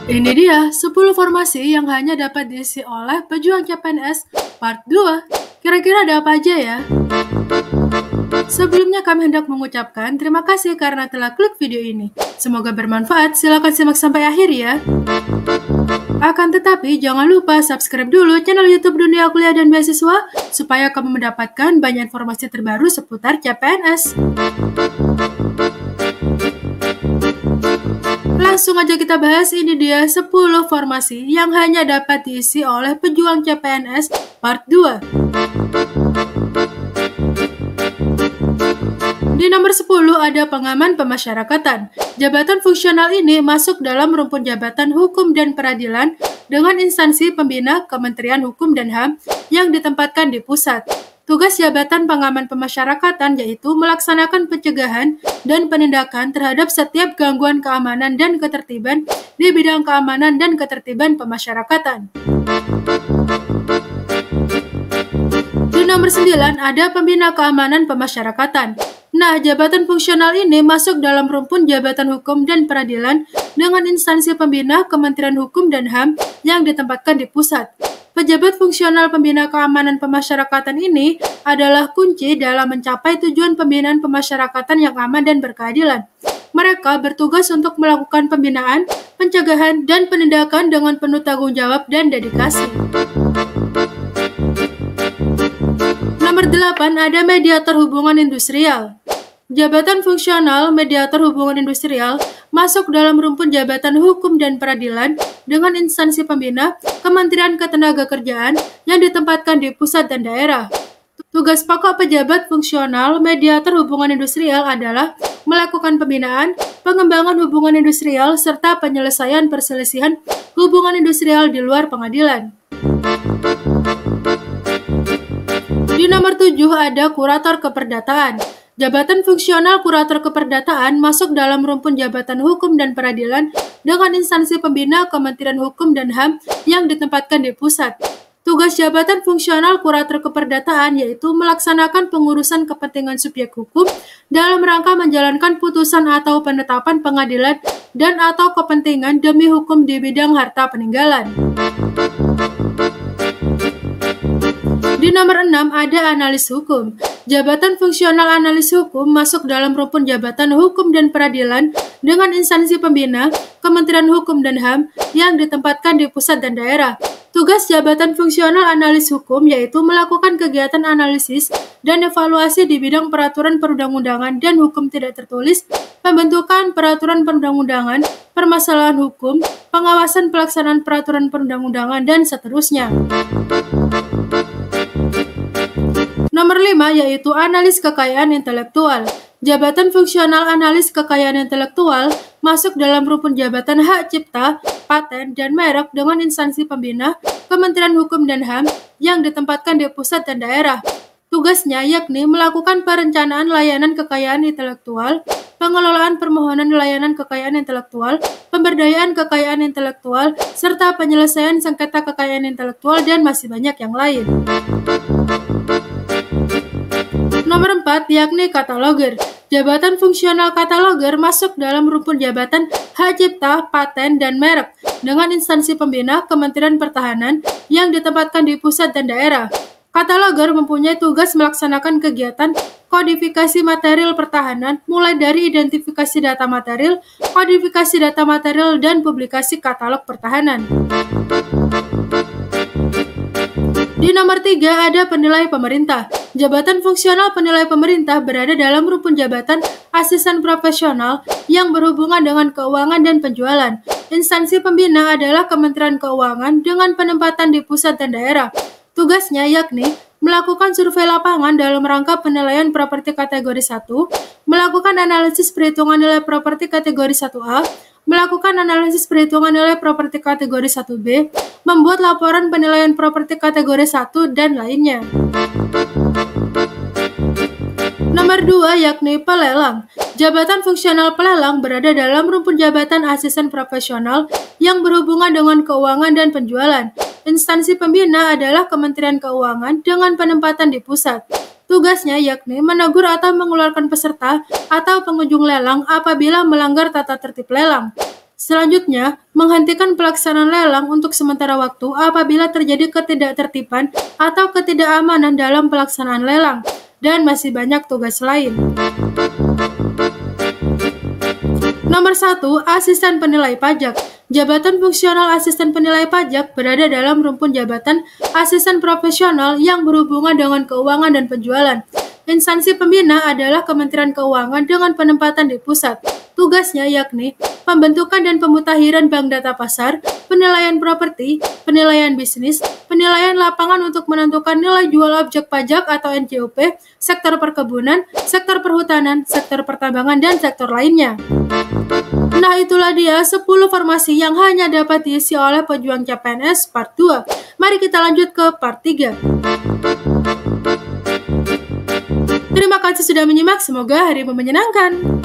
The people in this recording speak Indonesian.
Ini dia 10 formasi yang hanya dapat diisi oleh pejuang CPNS Part 2. Kira-kira ada apa aja ya? Sebelumnya kami hendak mengucapkan terima kasih karena telah klik video ini. Semoga bermanfaat, silakan simak sampai akhir ya. Akan tetapi jangan lupa subscribe dulu channel YouTube Dunia Kuliah dan Beasiswa supaya kamu mendapatkan banyak informasi terbaru seputar CPNS. Langsung aja kita bahas, ini dia 10 formasi yang hanya dapat diisi oleh pejuang CPNS Part 2. Di nomor 10 ada pengaman pemasyarakatan. Jabatan fungsional ini masuk dalam rumpun jabatan hukum dan peradilan dengan instansi pembina Kementerian Hukum dan HAM yang ditempatkan di pusat. Tugas jabatan pengaman pemasyarakatan yaitu melaksanakan pencegahan dan penindakan terhadap setiap gangguan keamanan dan ketertiban di bidang keamanan dan ketertiban pemasyarakatan. Di nomor 9 ada pembina keamanan pemasyarakatan. Nah, jabatan fungsional ini masuk dalam rumpun jabatan hukum dan peradilan dengan instansi pembina Kementerian Hukum dan HAM yang ditempatkan di pusat. Pejabat fungsional pembina keamanan pemasyarakatan ini adalah kunci dalam mencapai tujuan pembinaan pemasyarakatan yang aman dan berkeadilan. Mereka bertugas untuk melakukan pembinaan, pencegahan, dan penindakan dengan penuh tanggung jawab dan dedikasi. Nomor 8 ada mediator hubungan industrial. Jabatan fungsional mediator hubungan industrial masuk dalam rumpun jabatan hukum dan peradilan dengan instansi pembina Kementerian Ketenagakerjaan yang ditempatkan di pusat dan daerah. Tugas pokok pejabat fungsional mediator hubungan industrial adalah melakukan pembinaan, pengembangan hubungan industrial, serta penyelesaian perselisihan hubungan industrial di luar pengadilan. Di nomor 7 ada kurator keperdataan. Jabatan fungsional kurator keperdataan masuk dalam rumpun jabatan hukum dan peradilan dengan instansi pembina Kementerian Hukum dan HAM yang ditempatkan di pusat. Tugas jabatan fungsional kurator keperdataan yaitu melaksanakan pengurusan kepentingan subjek hukum dalam rangka menjalankan putusan atau penetapan pengadilan dan atau kepentingan demi hukum di bidang harta peninggalan. Di nomor 6 ada analis hukum. Jabatan fungsional analis hukum masuk dalam rumpun jabatan hukum dan peradilan dengan instansi pembina Kementerian Hukum dan HAM yang ditempatkan di pusat dan daerah. Tugas jabatan fungsional analis hukum yaitu melakukan kegiatan analisis dan evaluasi di bidang peraturan perundang-undangan dan hukum tidak tertulis, pembentukan peraturan perundang-undangan, permasalahan hukum, pengawasan pelaksanaan peraturan perundang-undangan, dan seterusnya. Nomor 5 yaitu analis kekayaan intelektual. Jabatan fungsional analis kekayaan intelektual masuk dalam rumpun jabatan hak cipta, paten, dan merek dengan instansi pembina Kementerian Hukum dan HAM yang ditempatkan di pusat dan daerah. Tugasnya yakni melakukan perencanaan layanan kekayaan intelektual, pengelolaan permohonan layanan kekayaan intelektual, pemberdayaan kekayaan intelektual, serta penyelesaian sengketa kekayaan intelektual dan masih banyak yang lain. Nomor 4 yakni kataloger. Jabatan fungsional kataloger masuk dalam rumpun jabatan hak cipta, paten, dan merek dengan instansi pembina Kementerian Pertahanan yang ditempatkan di pusat dan daerah. Kataloger mempunyai tugas melaksanakan kegiatan kodifikasi material pertahanan mulai dari identifikasi data material, kodifikasi data material, dan publikasi katalog pertahanan. Di nomor 3 ada penilai pemerintah. Jabatan fungsional penilai pemerintah berada dalam rumpun jabatan asisten profesional yang berhubungan dengan keuangan dan penjualan. Instansi pembina adalah Kementerian Keuangan dengan penempatan di pusat dan daerah. Tugasnya yakni melakukan survei lapangan dalam rangka penilaian properti kategori 1, melakukan analisis perhitungan nilai properti kategori 1A, melakukan analisis perhitungan nilai properti kategori 1B, membuat laporan penilaian properti kategori 1, dan lainnya. Nomor 2 yakni pelelang. Jabatan fungsional pelelang berada dalam rumpun jabatan asisten profesional yang berhubungan dengan keuangan dan penjualan. Instansi pembina adalah Kementerian Keuangan dengan penempatan di pusat. Tugasnya yakni menegur atau mengeluarkan peserta atau pengunjung lelang apabila melanggar tata tertib lelang. Selanjutnya, menghentikan pelaksanaan lelang untuk sementara waktu apabila terjadi ketidaktertiban atau ketidakamanan dalam pelaksanaan lelang, dan masih banyak tugas lain. Nomor 1, asisten penilai pajak. Jabatan fungsional asisten penilai pajak berada dalam rumpun jabatan asisten profesional yang berhubungan dengan keuangan dan penjualan. Instansi pembina adalah Kementerian Keuangan dengan penempatan di pusat. Tugasnya yakni pembentukan dan pemutahiran bank data pasar, penilaian properti, penilaian bisnis, penilaian lapangan untuk menentukan nilai jual objek pajak atau NJOP, sektor perkebunan, sektor perhutanan, sektor pertambangan, dan sektor lainnya. Nah, itulah dia 10 formasi yang hanya dapat diisi oleh pejuang CPNS part 2. Mari kita lanjut ke part 3. Terima kasih sudah menyimak, semoga harimu menyenangkan.